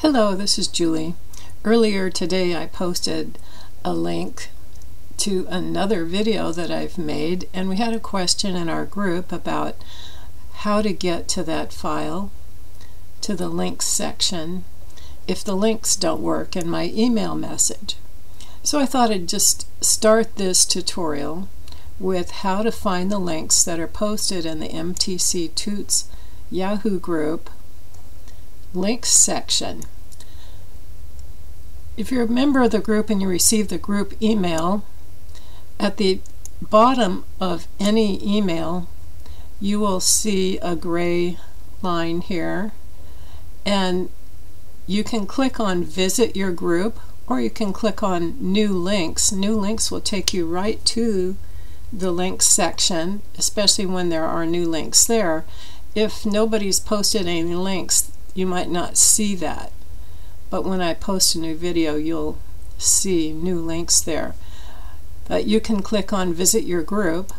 Hello, this is Julie. Earlier today I posted a link to another video that I've made, and we had a question in our group about how to get to that file, to the links section, if the links don't work in my email message. So I thought I'd just start this tutorial with how to find the links that are posted in the MTC Toots Yahoo group links section. If you're a member of the group and you receive the group email, at the bottom of any email you will see a gray line here, and you can click on visit your group, or you can click on new links. New links will take you right to the links section, especially when there are new links there. If nobody's posted any links, you might not see that, but when I post a new video you'll see new links there. But you can click on visit your group,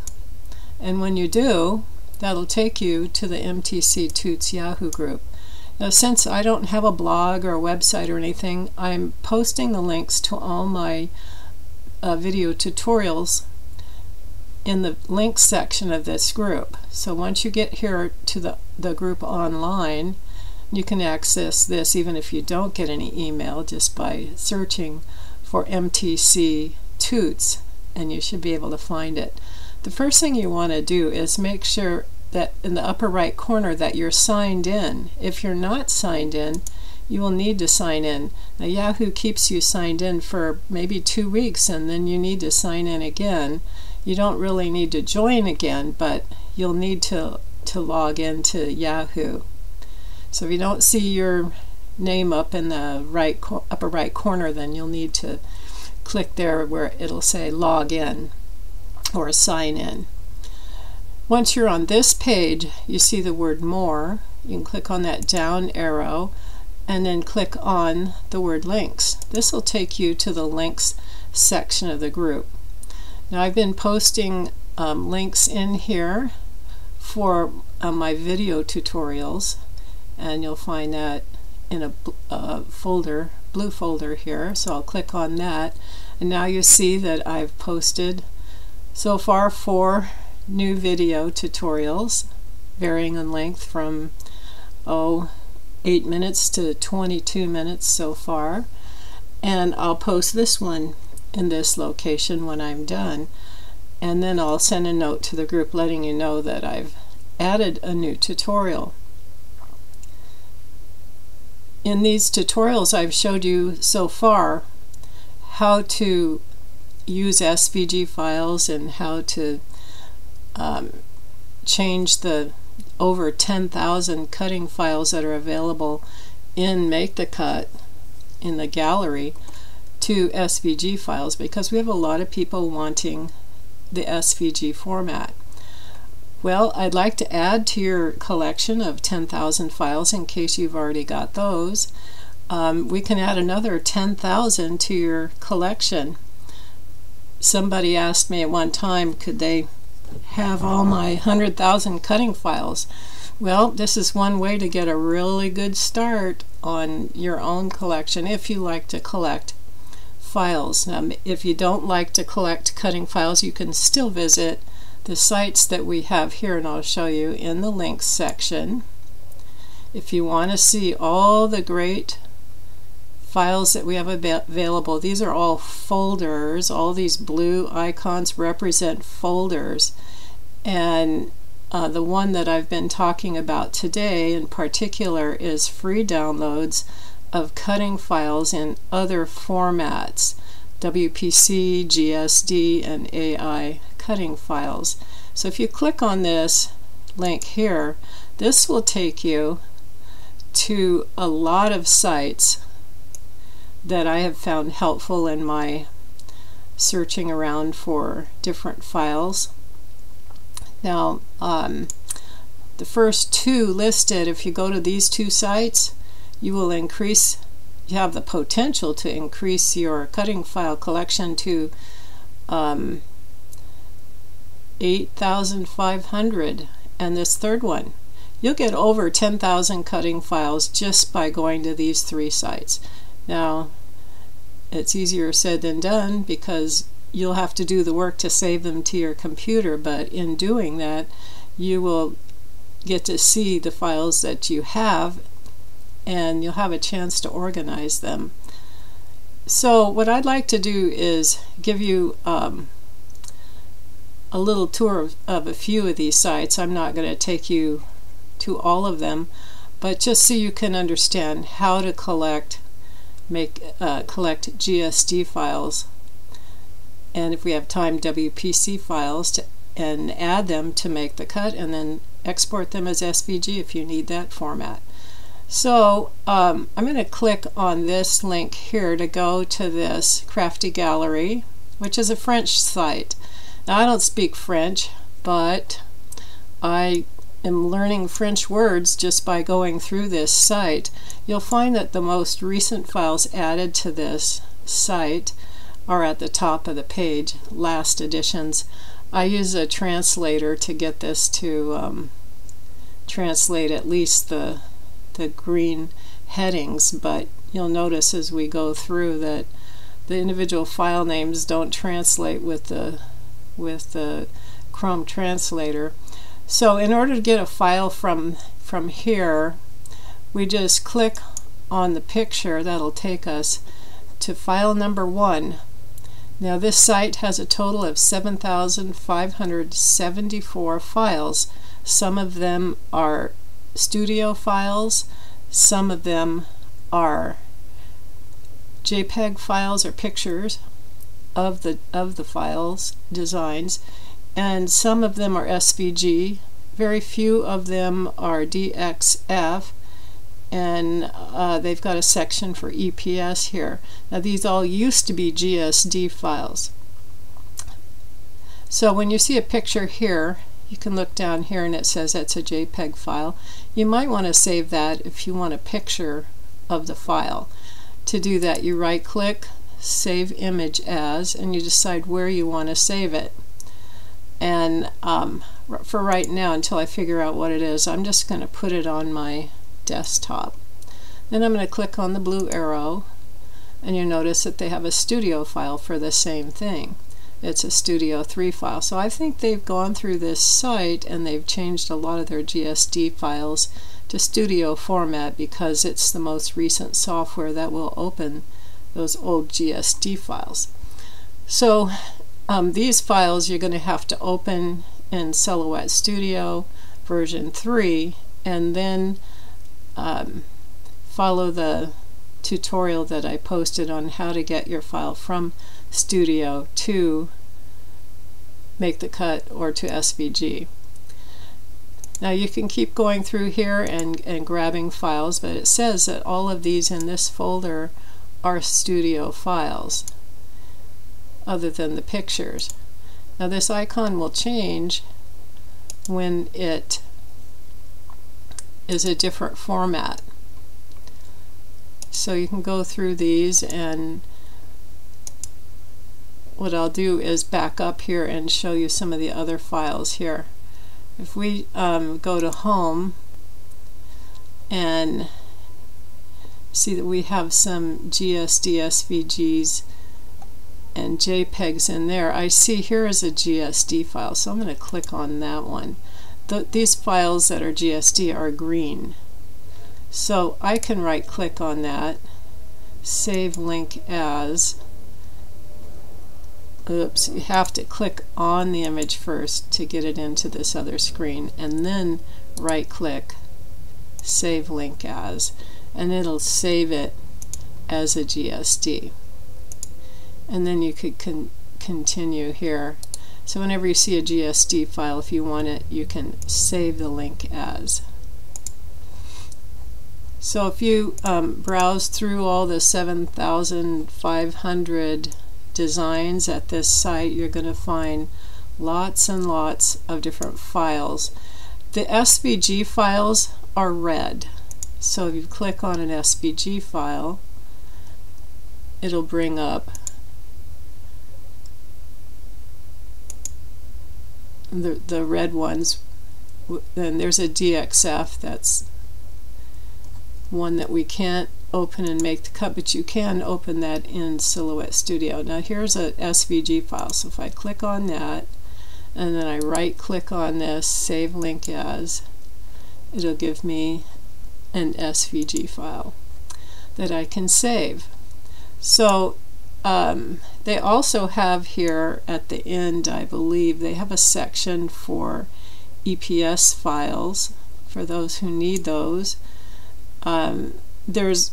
and when you do, that'll take you to the MTC Toots Yahoo group. Now, since I don't have a blog or a website or anything, I'm posting the links to all my video tutorials in the links section of this group. So once you get here to the group online, you can access this even if you don't get any email, just by searching for MTC Toots, and you should be able to find it. The first thing you want to do is make sure that in the upper right corner that you're signed in. If you're not signed in, you will need to sign in. Now, Yahoo keeps you signed in for maybe 2 weeks, and then you need to sign in again. You don't really need to join again, but you'll need to log into Yahoo. So if you don't see your name up in the upper right corner, then you'll need to click there where it'll say log in or sign in. Once you're on this page, you see the word more. You can click on that down arrow and then click on the word links. This will take you to the links section of the group. Now, I've been posting links in here for my video tutorials, and you'll find that in a folder, blue folder here. So I'll click on that, and now you see that I've posted so far 4 new video tutorials, varying in length from 8 minutes to 22 minutes so far, and I'll post this one in this location when I'm done, and then I'll send a note to the group letting you know that I've added a new tutorial. In these tutorials I've showed you so far how to use SVG files and how to change the over 10,000 cutting files that are available in Make the Cut in the gallery to SVG files, because we have a lot of people wanting the SVG format. Well, I'd like to add to your collection of 10,000 files in case you've already got those. We can add another 10,000 to your collection. Somebody asked me at one time, could they have all my 100,000 cutting files? Well, this is one way to get a really good start on your own collection if you like to collect files. Now, if you don't like to collect cutting files, you can still visit the sites that we have here, and I'll show you in the links section. If you want to see all the great files that we have available, these are all folders. All these blue icons represent folders, and the one that I've been talking about today in particular is free downloads of cutting files in other formats: WPC, GSD, and AI cutting files. So if you click on this link here, this will take you to a lot of sites that I have found helpful in my searching around for different files. Now, the first 2 listed, if you go to these 2 sites, you have the potential to increase your cutting file collection to 8,500. And this third one, you'll get over 10,000 cutting files just by going to these 3 sites. Now, it's easier said than done because you'll have to do the work to save them to your computer, but in doing that, you will get to see the files that you have, and you'll have a chance to organize them. So what I'd like to do is give you a little tour of a few of these sites. I'm not going to take you to all of them, but just so you can understand how to collect GSD files, and if we have time, WPC files, and add them to make the cut, and then export them as SVG if you need that format. So I'm going to click on this link here to go to this Crafty Gallery, which is a French site. Now, I don't speak French, but I am learning French words just by going through this site. You'll find that the most recent files added to this site are at the top of the page, last editions. I use a translator to get this to translate at least the green headings, but you'll notice as we go through that the individual file names don't translate with the Chrome translator. So in order to get a file from here, we just click on the picture. That'll take us to file number 1. Now this site has a total of 7,574 files. Some of them are studio files, some of them are JPEG files or pictures of the files designs, and some of them are SVG. Very few of them are DXF, and they've got a section for EPS here. Now these all used to be GSD files. So when you see a picture here, you can look down here and it says that's a JPEG file. You might want to save that if you want a picture of the file. To do that, you right click, Save Image As, and you decide where you want to save it. And for right now, until I figure out what it is, I'm just going to put it on my desktop. Then I'm going to click on the blue arrow, and you notice that they have a studio file for the same thing. It's a Studio 3 file. So I think they've gone through this site and they've changed a lot of their GSD files to studio format because it's the most recent software that will open those old GSD files. So these files you're going to have to open in Silhouette Studio version 3 and then follow the tutorial that I posted on how to get your file from Studio to Make the Cut or to SVG. Now you can keep going through here and grabbing files, but it says that all of these in this folder are studio files other than the pictures. Now this icon will change when it is a different format. So you can go through these, and what I'll do is back up here and show you some of the other files here. If we go to Home and see that we have some GSD, SVGs, and JPEGs in there, I see here is a GSD file, so I'm going to click on that one. These files that are GSD are green. So I can right click on that, Save Link As. Oops, you have to click on the image first to get it into this other screen, and then right click, Save Link As, and it'll save it as a GSD. And then you could continue here. So whenever you see a GSD file, if you want it, you can save the link as. So if you browse through all the 7,500 designs at this site, you're going to find lots and lots of different files. The SVG files are red. So if you click on an SVG file, it'll bring up the red ones then there's a DXF. That's one that we can't open and make the cut, but you can open that in Silhouette Studio. Now here's a SVG file, so if I click on that and then I right click on this, save link as, it'll give me an SVG file that I can save. So they also have here at the end, I believe, they have a section for EPS files for those who need those. There's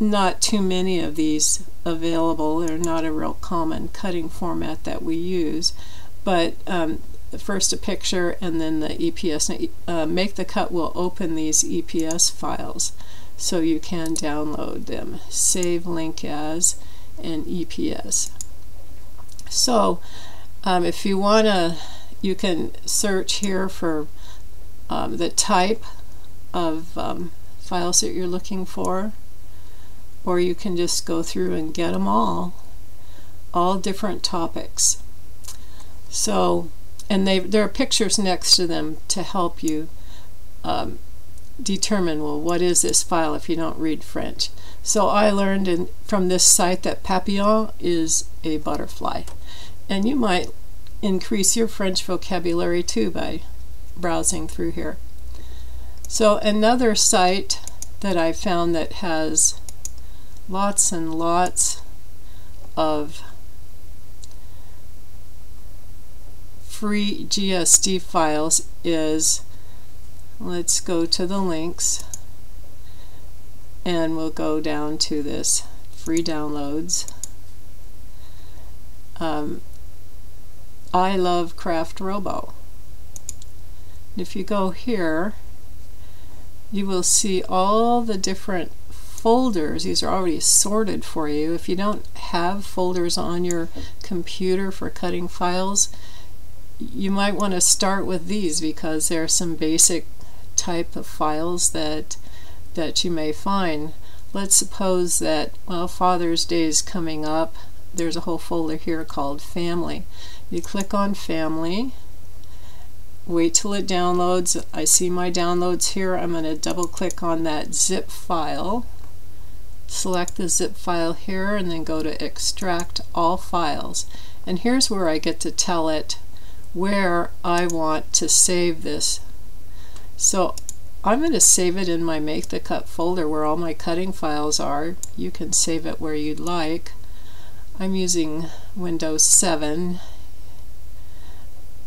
not too many of these available. They're not a real common cutting format that we use, but first a picture and then the EPS. Make the Cut will open these EPS files so you can download them. Save link as and EPS. So if you want to, you can search here for the type of files that you're looking for, or you can just go through and get them all different topics. So, and there are pictures next to them to help you determine, well, what is this file if you don't read French. So I learned from this site that papillon is a butterfly, and you might increase your French vocabulary too by browsing through here. So another site that I found that has lots and lots of free GSD files is, let's go to the links and we'll go down to this free downloads. I love Crafty Robo. If you go here, you will see all the different folders. These are already sorted for you. If you don't have folders on your computer for cutting files, you might want to start with these because there are some basic type of files that you may find. Let's suppose that, well, Father's Day is coming up. There's a whole folder here called Family. You click on Family, wait till it downloads. I see my downloads here. I'm going to double click on that zip file, select the zip file here, and then go to Extract All Files. And here's where I get to tell it where I want to save this. So I'm going to save it in my Make the Cut folder where all my cutting files are. You can save it where you'd like. I'm using Windows 7.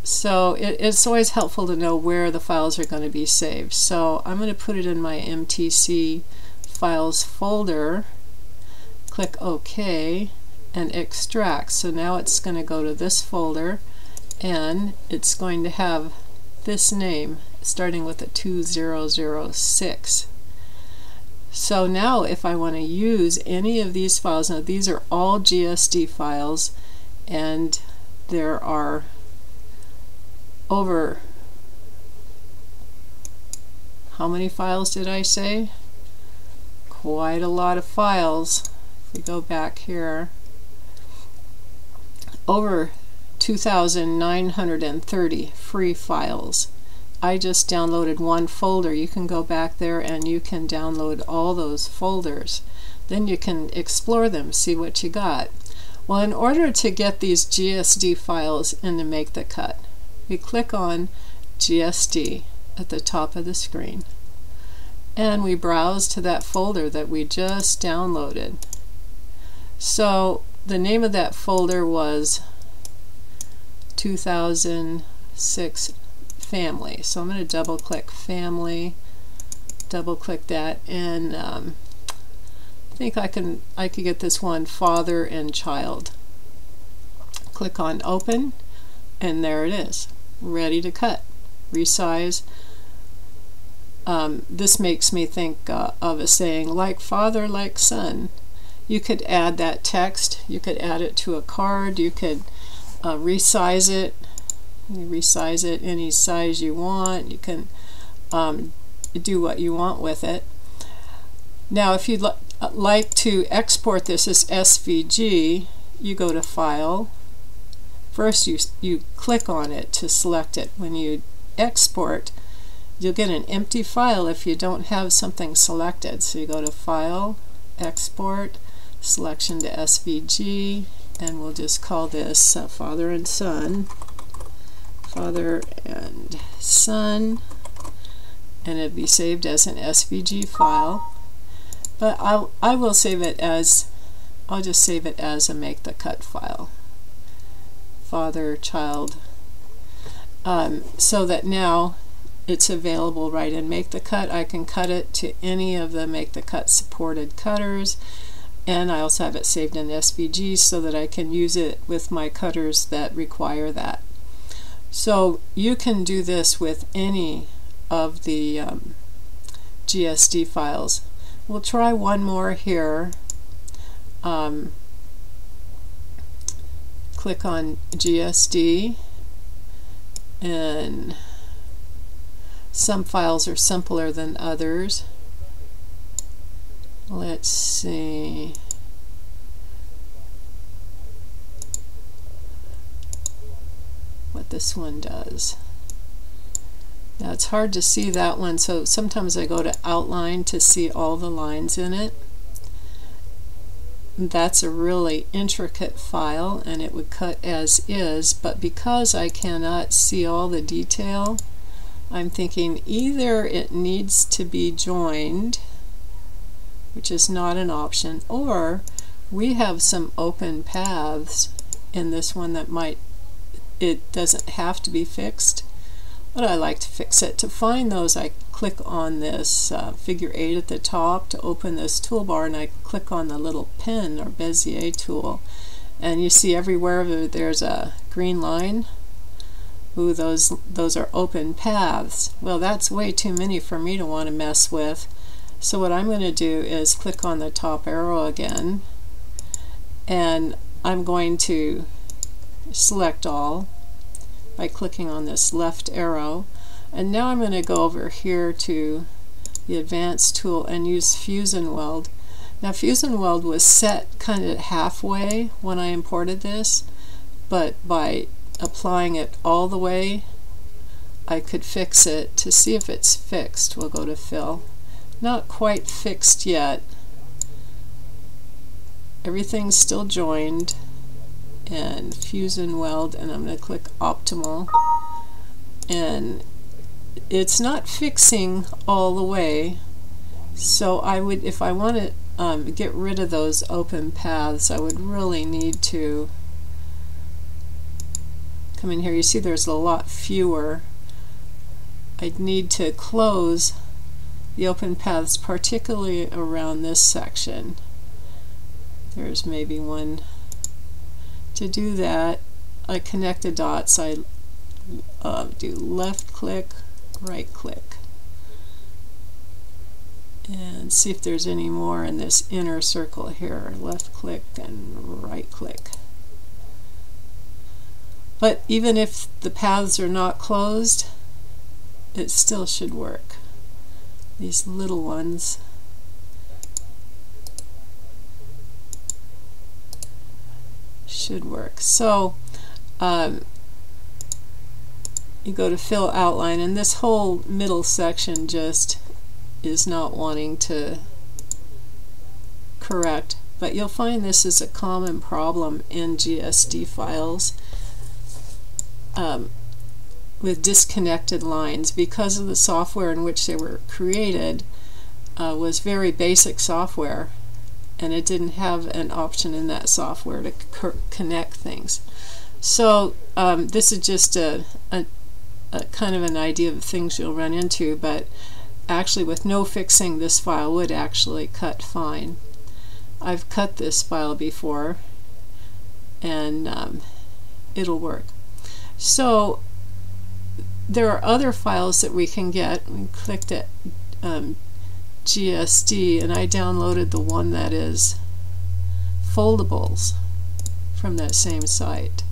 So it's always helpful to know where the files are going to be saved. So I'm going to put it in my MTC Files folder, click OK, and extract. So now it's going to go to this folder and it's going to have this name starting with a 2006. So now if I want to use any of these files, now these are all GSD files, and there are over, how many files did I say? Quite a lot of files. If we go back here, over 2,930 free files. I just downloaded one folder. You can go back there and you can download all those folders. Then you can explore them, see what you got. Well, in order to get these GSD files and to Make the Cut, we click on GSD at the top of the screen and we browse to that folder that we just downloaded. So the name of that folder was 2006 Family. So I'm going to double click Family, double click that, and I think I could get this one, Father and Child. Click on Open, and there it is, ready to cut. Resize. This makes me think of a saying, like father, like son. You could add that text, you could add it to a card, you could resize it. You resize it any size you want. You can do what you want with it. Now if you'd like to export this as SVG, you go to File. First you click on it to select it when you export, you'll get an empty file if you don't have something selected. So you go to File, Export, Selection to SVG, and we'll just call this Father and Son, Father and Son, and it'll be saved as an SVG file. But I will save it as, I'll just save it as a make the cut file, father, child, so that now it's available right in Make the Cut. I can cut it to any of the Make the Cut supported cutters, and I also have it saved in SVG so that I can use it with my cutters that require that. So you can do this with any of the GSD files. We'll try one more here. Click on GSD, and some files are simpler than others. Let's see. What this one does. Now it's hard to see that one, so sometimes I go to Outline to see all the lines in it. That's a really intricate file, and it would cut as is, but because I cannot see all the detail, I'm thinking either it needs to be joined, which is not an option, or we have some open paths in this one that might, it doesn't have to be fixed, but I like to fix it. To find those, I click on this figure 8 at the top to open this toolbar, and I click on the little pen or Bezier tool, and you see everywhere there's a green line. Ooh, those are open paths. Well, that's way too many for me to want to mess with. So what I'm going to do is click on the top arrow again, and I'm going to select all by clicking on this left arrow. And now I'm going to go over here to the Advanced tool and use Fuse and Weld. Now Fuse and Weld was set kind of halfway when I imported this, but by applying it all the way, I could fix it. To see if it's fixed, we'll go to Fill. Not quite fixed yet. Everything's still joined, and Fuse and Weld, and I'm going to click Optimal, and it's not fixing all the way. So I would, if I want to get rid of those open paths, I would really need to come in here. You see there's a lot fewer. I'd need to close the open paths, particularly around this section. There's maybe one. To do that, I connect the dots. I do left click, right click, and see if there's any more in this inner circle here. Left click and right click. But even if the paths are not closed, it still should work. These little ones. Should work. So you go to Fill Outline, and this whole middle section just is not wanting to correct. But you'll find this is a common problem in GSD files with disconnected lines, because of the software in which they were created was very basic software, and it didn't have an option in that software to connect things. So this is just a kind of an idea of things you'll run into, but actually with no fixing, this file would actually cut fine. I've cut this file before, and it'll work. So there are other files that we can get. We clicked at GSD, and I downloaded the one that is foldables from that same site.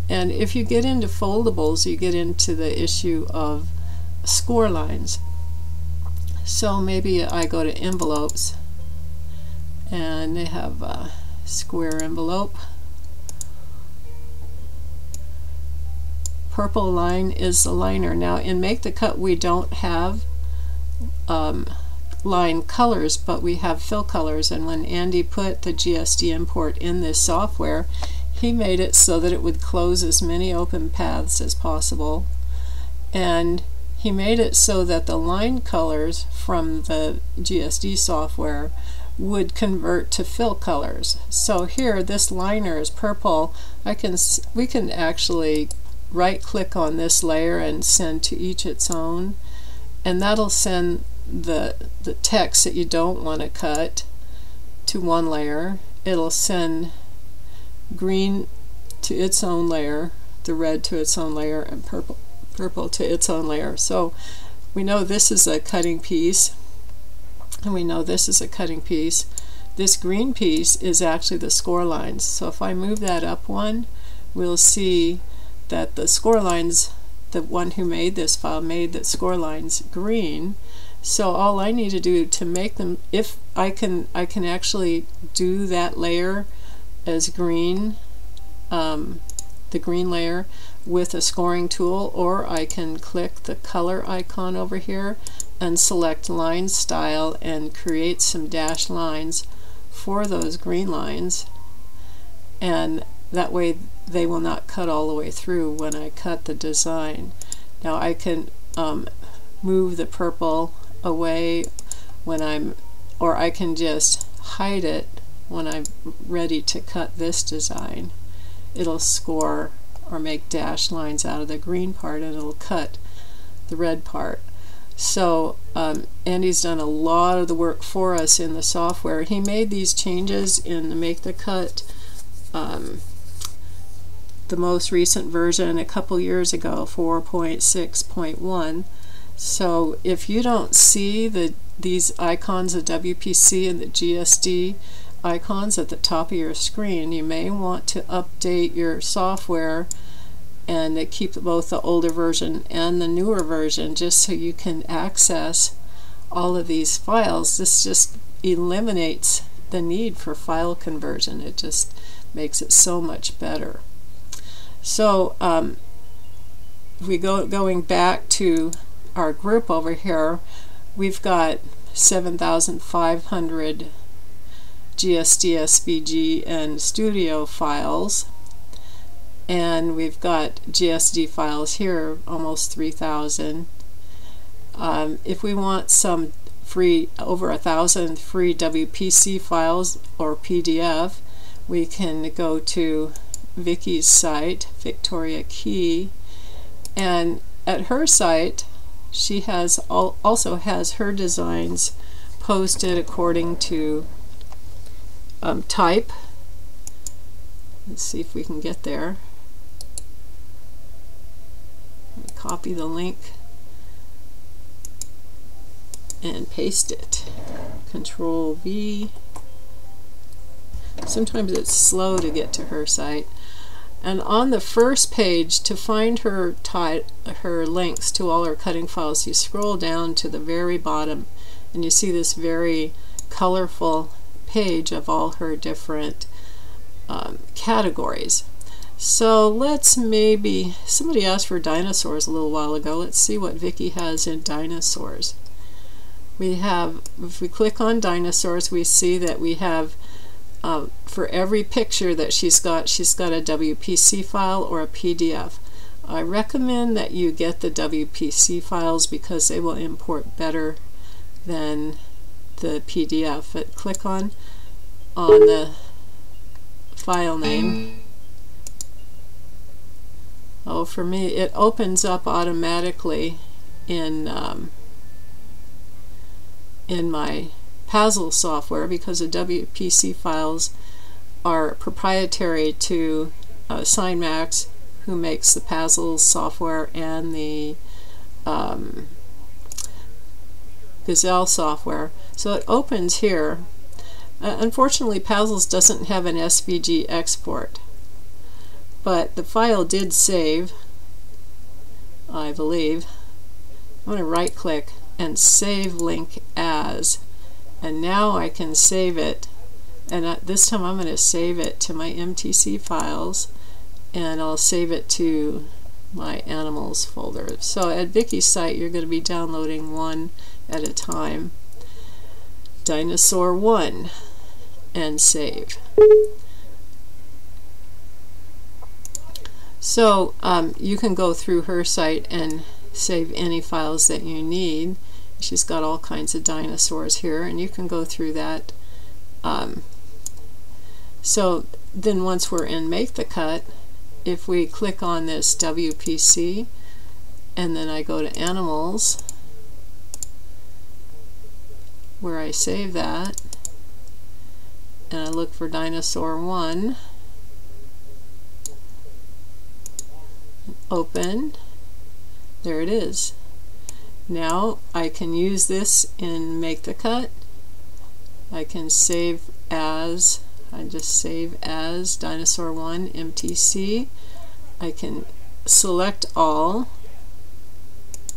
And if you get into foldables, you get into the issue of score lines. So maybe I go to envelopes, and they have a square envelope. purple line is the liner. Now in Make the Cut we don't have line colors, but we have fill colors, and when Andy put the GSD import in this software, he made it so that it would close as many open paths as possible, and he made it so that the line colors from the GSD software would convert to fill colors. So here this liner is purple. We can actually right click on this layer and send to each its own, and that'll send the text that you don't want to cut to one layer. It'll send green to its own layer, the red to its own layer, and purple to its own layer. So we know this is a cutting piece, and we know this is a cutting piece. This green piece is actually the score lines. So if I move that up one, we'll see that the score lines, the one who made this file made the score lines green. So all I need to do to make them, if I can actually do that layer as green, the green layer with a scoring tool, or I can click the color icon over here and select line style and create some dashed lines for those green lines, and that way they will not cut all the way through when I cut the design. Now I can move the purple away when or I can just hide it when I'm ready to cut this design. It'll score or make dashed lines out of the green part, and it'll cut the red part. So Andy's done a lot of the work for us in the software. He made these changes in the Make the Cut, the most recent version a couple years ago, 4.6.1. So if you don't see these icons of WPC and the GSD icons at the top of your screen, you may want to update your software and keep both the older version and the newer version, just so you can access all of these files. This just eliminates the need for file conversion. It just makes it so much better. So going back to our group over here, we've got 7,500 GSD, SVG, and Studio files, and we've got GSD files here, almost 3,000. If we want some free, over 1,000 free WPC files or PDF, we can go to Vicky's site, Victoria Key, and at her site she has also has her designs posted according to type. Let's see if we can get there. Copy the link and paste it. Control V. Sometimes it's slow to get to her site. And on the first page, to find her links to all her cutting files, you scroll down to the very bottom and you see this very colorful page of all her different categories. So let's maybe, somebody asked for dinosaurs a little while ago. Let's see what Vicky has in dinosaurs. We have, if we click on dinosaurs, we see that we have for every picture that she's got a WPC file or a PDF. I recommend that you get the WPC files because they will import better than the PDF. But click on the file name. Oh, for me, it opens up automatically in my Puzzle software, because the WPC files are proprietary to SignMax, who makes the Puzzle software and the Gazelle software. So it opens here. Unfortunately, Puzzles doesn't have an SVG export, but the file did save, I believe. I'm going to right click and save link as, and now I can save it, and this time I'm going to save it to my MTC files, and I'll save it to my animals folder. So at Vicky's site you're going to be downloading one at a time. Dinosaur 1 and save. So you can go through her site and save any files that you need. She's got all kinds of dinosaurs here, and you can go through that. So then once we're in Make the Cut, if we click on this WPC and then I go to Animals where I save that and I look for Dinosaur 1, open, there it is. Now I can use this in Make the Cut. I can save as, I just save as Dinosaur 1 MTC. I can select all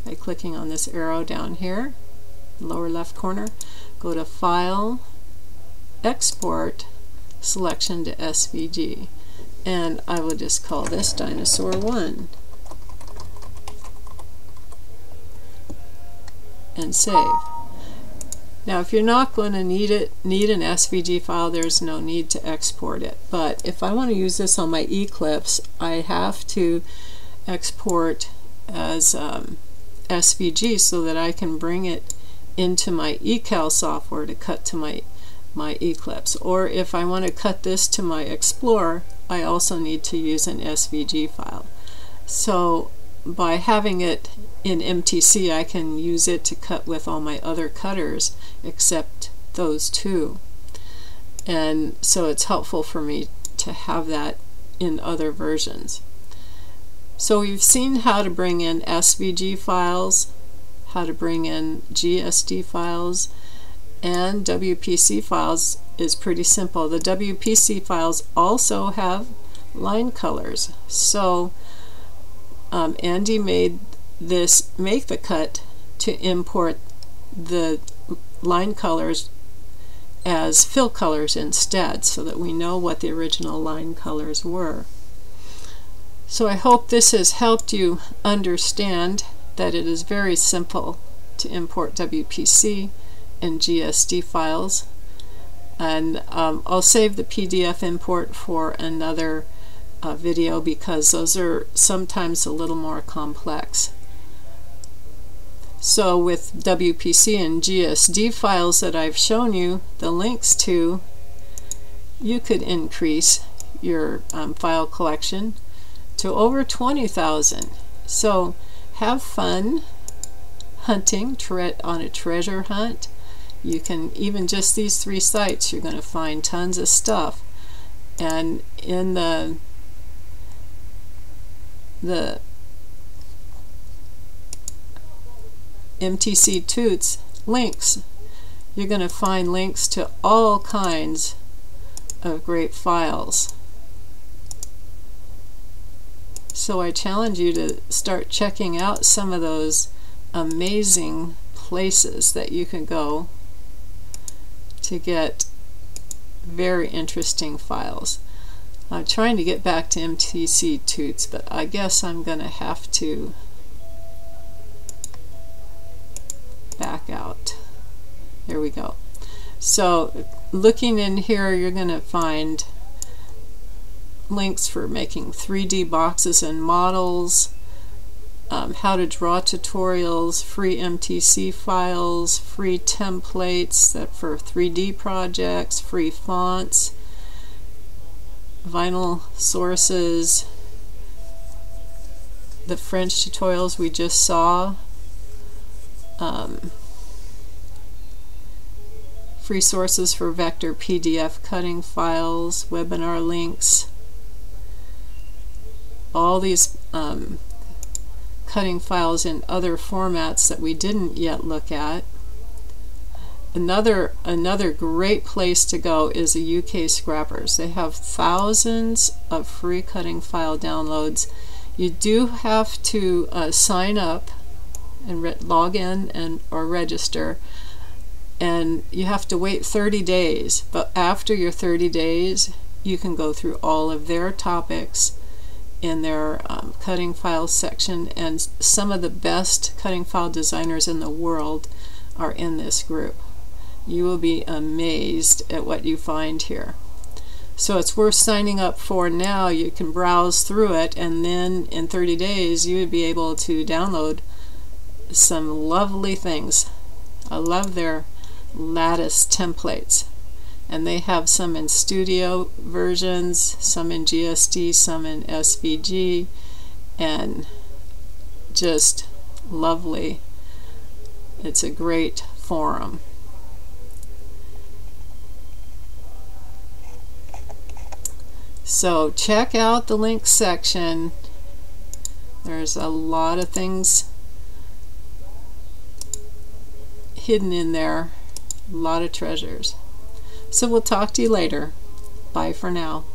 by clicking on this arrow down here, lower left corner, go to File, Export, Selection to SVG, and I will just call this Dinosaur 1 and save. Now if you're not going to need an SVG file, there's no need to export it. But if I want to use this on my Eclipse, I have to export as SVG so that I can bring it into my eCal software to cut to my Eclipse. Or if I want to cut this to my Explorer, I also need to use an SVG file. So by having it in MTC, I can use it to cut with all my other cutters except those two. And so it's helpful for me to have that in other versions. So we've seen how to bring in SVG files, how to bring in GSD files, and WPC files is pretty simple. The WPC files also have line colors. So Andy made this Make the Cut to import the line colors as fill colors instead, so that we know what the original line colors were. So I hope this has helped you understand that it is very simple to import WPC and GSD files, and I'll save the PDF import for another video because those are sometimes a little more complex. So with WPC and GSD files that I've shown you the links to, you could increase your file collection to over 20,000. So have fun hunting on a treasure hunt. You can, even just these 3 sites, you're going to find tons of stuff. And in the MTC Toots links, you're going to find links to all kinds of great files. So I challenge you to start checking out some of those amazing places that you can go to get very interesting files. I'm trying to get back to MTC Toots, but I guess I'm going to have to back out. There we go. So looking in here, you're going to find links for making 3D boxes and models, how to draw tutorials, free MTC files, free templates that for 3D projects, free fonts, vinyl sources, the French tutorials we just saw, free sources for vector PDF cutting files, webinar links, all these cutting files in other formats that we didn't yet look at. Another great place to go is the UK Scrappers. They have thousands of free cutting file downloads. You do have to sign up and log in or register, and you have to wait 30 days. But after your 30 days, you can go through all of their topics in their cutting file section, and some of the best cutting file designers in the world are in this group. You will be amazed at what you find here. So it's worth signing up for now. You can browse through it, and then in 30 days you would be able to download some lovely things. I love their lattice templates, and they have some in studio versions, some in GSD, some in SVG, and just lovely. It's a great forum. So check out the links section. There's a lot of things hidden in there, a lot of treasures. So we'll talk to you later. Bye for now.